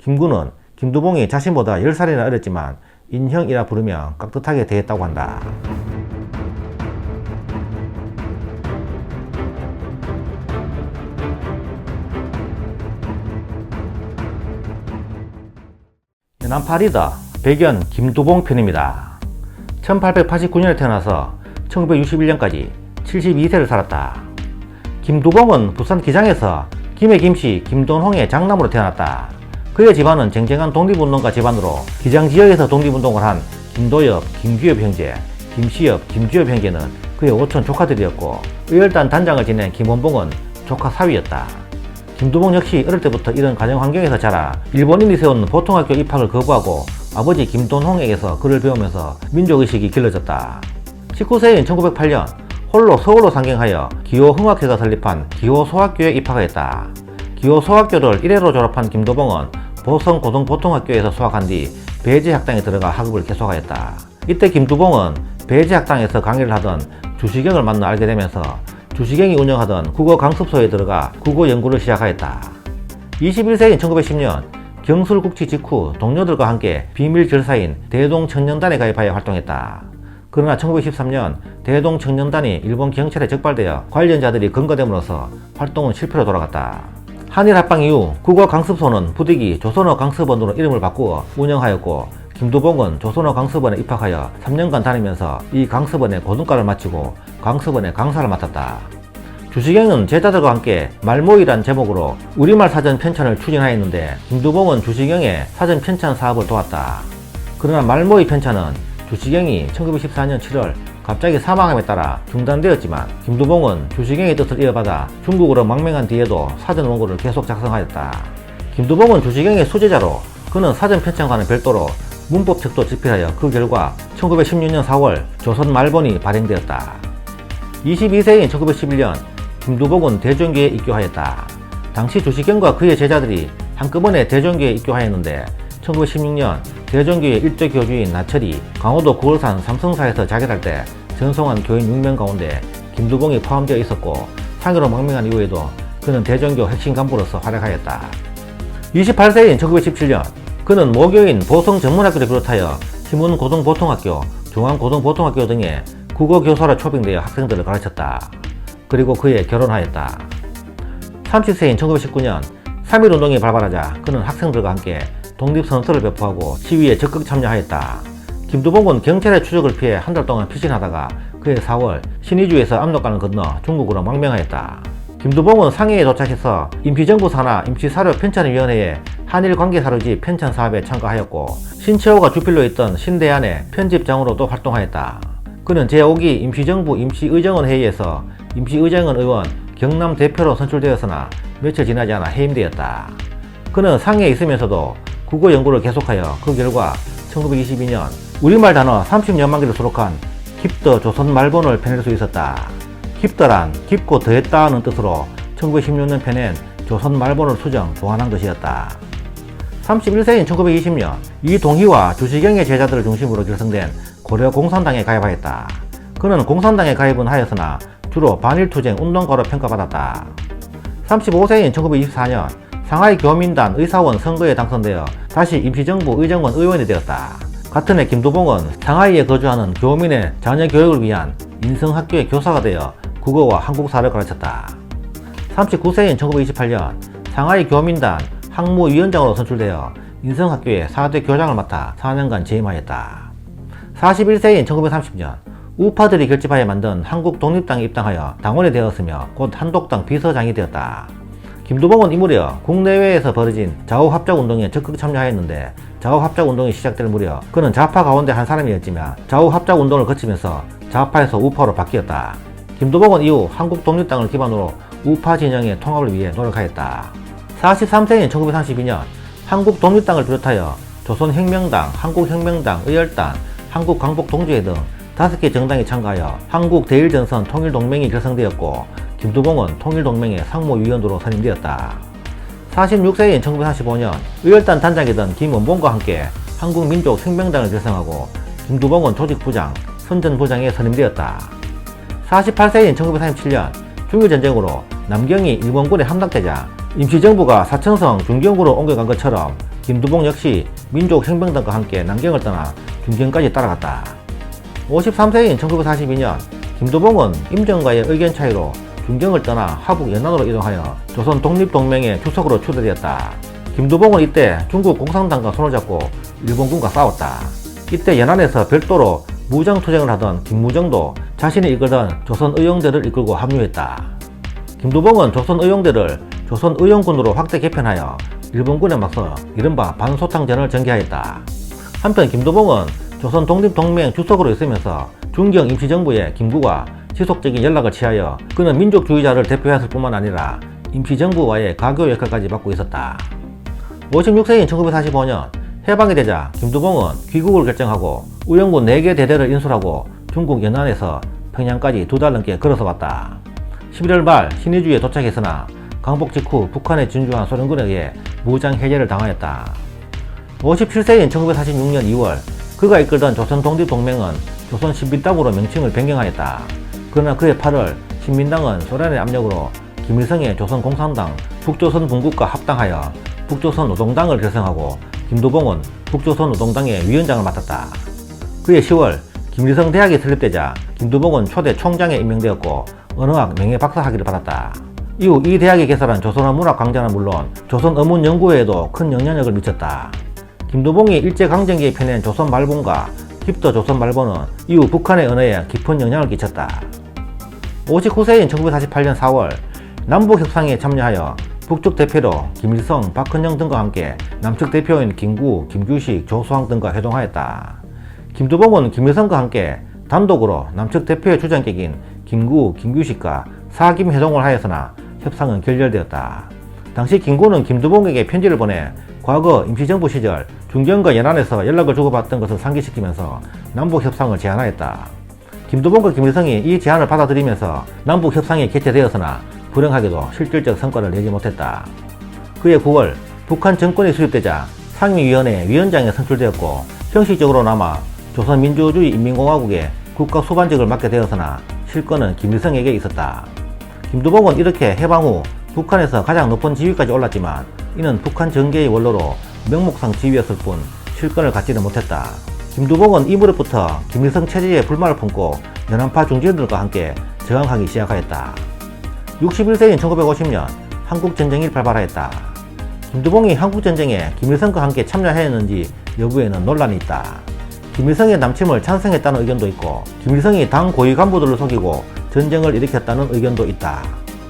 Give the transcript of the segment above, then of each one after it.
김구는 김두봉이 자신보다 10살이나 어렸지만 인형이라 부르며 깍듯하게 대했다고 한다. 연안파 리더 백연 김두봉 편입니다. 1889년에 태어나서 1961년까지 72세를 살았다. 김두봉은 부산 기장에서 김해 김씨 김돈홍의 장남으로 태어났다. 그의 집안은 쟁쟁한 독립운동가 집안으로 기장 지역에서 독립운동을 한 김도엽, 김규엽 형제, 김시엽, 김주엽 형제는 그의 오촌 조카들이었고 의열단 단장을 지낸 김원봉은 조카 사위였다. 김두봉 역시 어릴 때부터 이런 가정 환경에서 자라 일본인이 세운 보통학교 입학을 거부하고 아버지 김돈홍에게서 글을 배우면서 민족의식이 길러졌다. 19세인 1908년 홀로 서울로 상경하여 기호흥학회가 설립한 기호소학교에 입학하였다. 기호소학교를 1회로 졸업한 김두봉은 보성고등보통학교에서 수학한 뒤 배제학당에 들어가 학업을 계속하였다. 이때 김두봉은 배제학당에서 강의를 하던 주시경을 만나 알게 되면서 주시경이 운영하던 국어강습소에 들어가 국어 연구를 시작하였다. 21세인 1910년 경술국치 직후 동료들과 함께 비밀절사인 대동청년단에 가입하여 활동했다. 그러나 1913년 대동청년단이 일본 경찰에 적발되어 관련자들이 검거됨으로써 활동은 실패로 돌아갔다. 한일합방 이후 국어강습소는 부득이 조선어강습원으로 이름을 바꾸어 운영하였고 김두봉은 조선어강습원에 입학하여 3년간 다니면서 이 강습원의 고등과를 마치고 강습원의 강사를 맡았다. 주시경은 제자들과 함께 말모이란 제목으로 우리말 사전 편찬을 추진하였는데 김두봉은 주시경의 사전 편찬 사업을 도왔다. 그러나 말모이 편찬은 주시경이 1914년 7월 갑자기 사망함에 따라 중단되었지만 김두봉은 주시경의 뜻을 이어받아 중국어로 망명한 뒤에도 사전 원고를 계속 작성하였다. 김두봉은 주시경의 수제자로 그는 사전 편찬과는 별도로 문법책도 집필하여 그 결과 1916년 4월 조선 말본이 발행되었다. 22세인 1911년 김두봉은 대종교에 입교하였다. 당시 주시경과 그의 제자들이 한꺼번에 대종교에 입교하였는데 1916년 대종교의 일조 교주인 나철이 강원도 구월산 삼성사에서 자결할 때 전송한 교인 6명 가운데 김두봉이 포함되어 있었고 상해로 망명한 이후에도 그는 대종교 핵심 간부로서 활약하였다. 28세인 1917년 그는 모교인 보성전문학교를 비롯하여 신문고등보통학교, 중앙고등보통학교 등의 국어교사로 초빙되어 학생들을 가르쳤다. 그리고 그에 결혼하였다. 30세인 1919년 3.1운동이 발발하자 그는 학생들과 함께 독립선서를 배포하고 시위에 적극 참여하였다. 김두봉은 경찰의 추적을 피해 한 달 동안 피신하다가 그해 4월 신의주에서 압록강을 건너 중국으로 망명하였다. 김두봉은 상해에 도착해서 임시정부 산하 임시사료 편찬위원회의 한일관계사료지 편찬 사업에 참가하였고 신채호가 주필로 있던 신대안의 편집장으로도 활동하였다. 그는 제5기 임시정부 임시의정원 회의에서 임시의정원 의원 경남 대표로 선출되었으나 며칠 지나지 않아 해임되었다. 그는 상해에 있으면서도 국어 연구를 계속하여 그 결과 1922년 우리말 단어 30여만 개를 수록한 깊더 조선 말본을 펴낼 수 있었다. 깊더란 깊고 더했다는 뜻으로 1916년 펴낸 조선 말본을 수정 보완한 것이었다. 31세인 1920년 이동희와 주시경의 제자들을 중심으로 결성된 고려공산당에 가입하였다. 그는 공산당에 가입은 하였으나 주로 반일투쟁 운동가로 평가받았다. 35세인 1924년 상하이 교민단 의사원 선거에 당선되어 다시 임시정부 의정원 의원이 되었다. 같은 해 김두봉은 상하이에 거주하는 교민의 자녀 교육을 위한 인성학교의 교사가 되어 국어와 한국사를 가르쳤다. 39세인 1928년 상하이 교민단 학무위원장으로 선출되어 인성학교의 4대 교장을 맡아 4년간 재임하였다. 41세인 1930년 우파들이 결집하여 만든 한국독립당에 입당하여 당원이 되었으며 곧 한독당 비서장이 되었다. 김두봉은 이 무렵 국내외에서 벌어진 좌우합작운동에 적극 참여하였는데 좌우합작운동이 시작될 무렵 그는 좌파 가운데 한 사람이었지만 좌우합작운동을 거치면서 좌파에서 우파로 바뀌었다. 김두봉은 이후 한국독립당을 기반으로 우파 진영의 통합을 위해 노력하였다. 43세인 1932년 한국독립당을 비롯하여 조선혁명당, 한국혁명당, 의열단, 한국광복동지회 등 5개 정당이 참가하여 한국대일전선 통일동맹이 결성되었고 김두봉은 통일동맹의 상무위원으로 선임되었다. 46세인 1945년 의열단 단장이던 김원봉과 함께 한국민족생명당을 결성하고 김두봉은 조직부장, 선전부장에 선임되었다. 48세인 1937년 중일전쟁으로 남경이 일본군에 함락되자 임시정부가 사천성 중경구로 옮겨간 것처럼 김두봉 역시 민족혁명당과 함께 남경을 떠나 중경까지 따라갔다. 53세인 1942년 김두봉은 임정과의 의견 차이로 중경을 떠나 화북 연안으로 이동하여 조선 독립동맹의 주석으로 추대되었다. 김두봉은 이때 중국 공산당과 손을 잡고 일본군과 싸웠다. 이때 연안에서 별도로 무장투쟁을 하던 김무정도 자신이 이끌던 조선의용대를 이끌고 합류했다. 김두봉은 조선의용대를 조선의용군으로 확대 개편하여 일본군에 맞서 이른바 반소탕전을 전개하였다. 한편 김두봉은 조선 독립동맹 주석으로 있으면서 중경 임시정부의 김구와 지속적인 연락을 취하여 그는 민족주의자를 대표했을 뿐만 아니라 임시정부와의 가교 역할까지 맡고 있었다. 56세인 1945년 해방이 되자 김두봉은 귀국을 결정하고 의용군 4개 대대를 인솔하고 중국 연안에서 평양까지 2달 넘게 걸어서 왔다. 11월 말 신의주에 도착했으나 광복 직후 북한에 진주한 소련군에 의해 무장 해제를 당하였다. 57세인 1946년 2월 그가 이끌던 조선 독립동맹은 조선 신민당으로 명칭을 변경하였다. 그러나 그해 8월 신민당은 소련의 압력으로 김일성의 조선공산당 북조선 분국과 합당하여 북조선노동당을 결성하고 김두봉은 북조선노동당의 위원장을 맡았다. 그해 10월 김일성 대학이 설립되자 김두봉은 초대 총장에 임명되었고 언어학 명예박사학위를 받았다. 이후 이 대학이 개설한 조선어문학광장은 물론 조선어문연구회에도 큰 영향력을 미쳤다. 김두봉이 일제강점기에 펴낸 조선말본과 깁더조선말본은 이후 북한의 언어에 깊은 영향을 끼쳤다. 59세인 1948년 4월 남북협상에 참여하여 북쪽 대표로 김일성, 박헌영 등과 함께 남측 대표인 김구, 김규식, 조수왕 등과 회동하였다. 김두봉은 김일성과 함께 단독으로 남측 대표의 주장객인 김구, 김규식과 사김회동을 하였으나 협상은 결렬되었다. 당시 김구는 김두봉에게 편지를 보내 과거 임시정부 시절 중경과 연안에서 연락을 주고받던 것을 상기시키면서 남북협상을 제안하였다. 김두봉과 김일성이 이 제안을 받아들이면서 남북협상이 개최되었으나 불행하게도 실질적 성과를 내지 못했다. 그해 9월 북한 정권이 수립되자 상임위원회 위원장에 선출되었고 형식적으로나마 조선민주주의인민공화국의 국가수반직을 맡게 되었으나 실권은 김일성에게 있었다. 김두봉은 이렇게 해방 후 북한에서 가장 높은 지위까지 올랐지만 이는 북한 정계의 원로로 명목상 지위였을 뿐 실권을 갖지는 못했다. 김두봉은 이 무렵부터 김일성 체제에 불만을 품고 연안파 중진들과 함께 저항하기 시작하였다. 61세인 1950년 한국전쟁이 발발하였다. 김두봉이 한국전쟁에 김일성과 함께 참여하였는지 여부에는 논란이 있다. 김일성의 남침을 찬성했다는 의견도 있고 김일성이 당 고위 간부들을 속이고 전쟁을 일으켰다는 의견도 있다.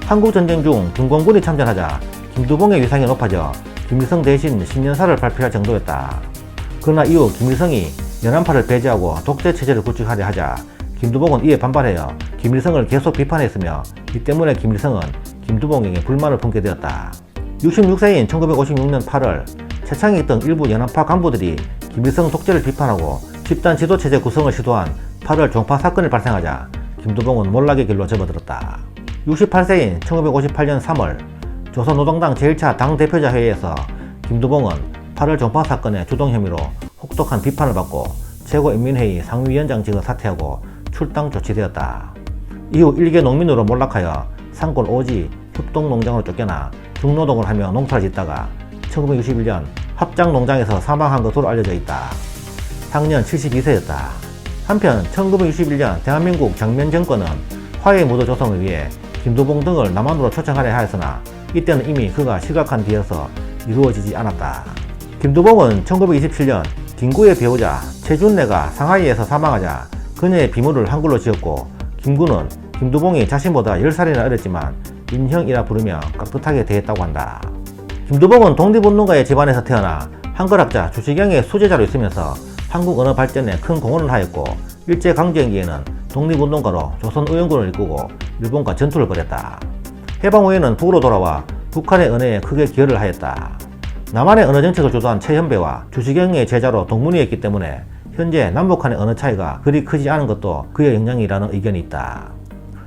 한국전쟁 중 등공군이 참전하자 김두봉의 위상이 높아져 김일성 대신 신년사를 발표할 정도였다. 그러나 이후 김일성이 연안파를 배제하고 독재체제를 구축하려 하자 김두봉은 이에 반발하여 김일성을 계속 비판했으며 이 때문에 김일성은 김두봉에게 불만을 품게 되었다. 66세인 1956년 8월 최창익 등 일부 연안파 간부들이 김일성 독재를 비판하고 집단 지도체제 구성을 시도한 8월 종파 사건이 발생하자 김두봉은 몰락의 길로 접어들었다. 68세인 1958년 3월 조선노동당 제1차 당대표자 회의에서 김두봉은 8월 종파 사건의 주동 혐의로 혹독한 비판을 받고 최고인민회의 상위위원장직을 사퇴하고 출당 조치되었다. 이후 일개 농민으로 몰락하여 산골 오지 협동농장으로 쫓겨나 중노동을 하며 농사를 짓다가 1961년 합장농장에서 사망한 것으로 알려져 있다. 향년 72세였다. 한편 1961년 대한민국 장면 정권은 화해 무도 조성을 위해 김두봉 등을 남한으로 초청하려 하였으나 이때는 이미 그가 실각한 뒤여서 이루어지지 않았다. 김두봉은 1927년 김구의 배우자 최준래가 상하이에서 사망하자 그녀의 비물을 한글로 지었고 김구는 김두봉이 자신보다 10살이나 어렸지만 인형이라 부르며 깍듯하게 대했다고 한다. 김두봉은 독립운동가의 집안에서 태어나 한글학자 주시경의 수제자로 있으면서 한국 언어 발전에 큰 공헌을 하였고 일제강점기에는 독립운동가로 조선의용군을 이끌고 일본과 전투를 벌였다. 해방 후에는 북으로 돌아와 북한의 언어에 크게 기여를 하였다. 남한의 언어 정책을 주도한 최현배와 주시경의 제자로 동문이었기 때문에 현재 남북한의 언어 차이가 그리 크지 않은 것도 그의 영향이라는 의견이 있다.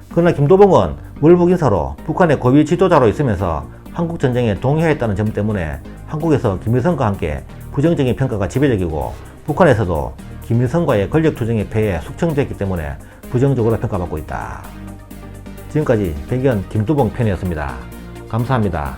그러나 김두봉은 월북인사로 북한의 고위 지도자로 있으면서 한국전쟁에 동의하였다는 점 때문에 한국에서 김일성과 함께 부정적인 평가가 지배적이고 북한에서도 김일성과의 권력투쟁의 패에 숙청되었기 때문에 부정적으로 평가받고 있다. 지금까지 백연 김두봉 편이었습니다. 감사합니다.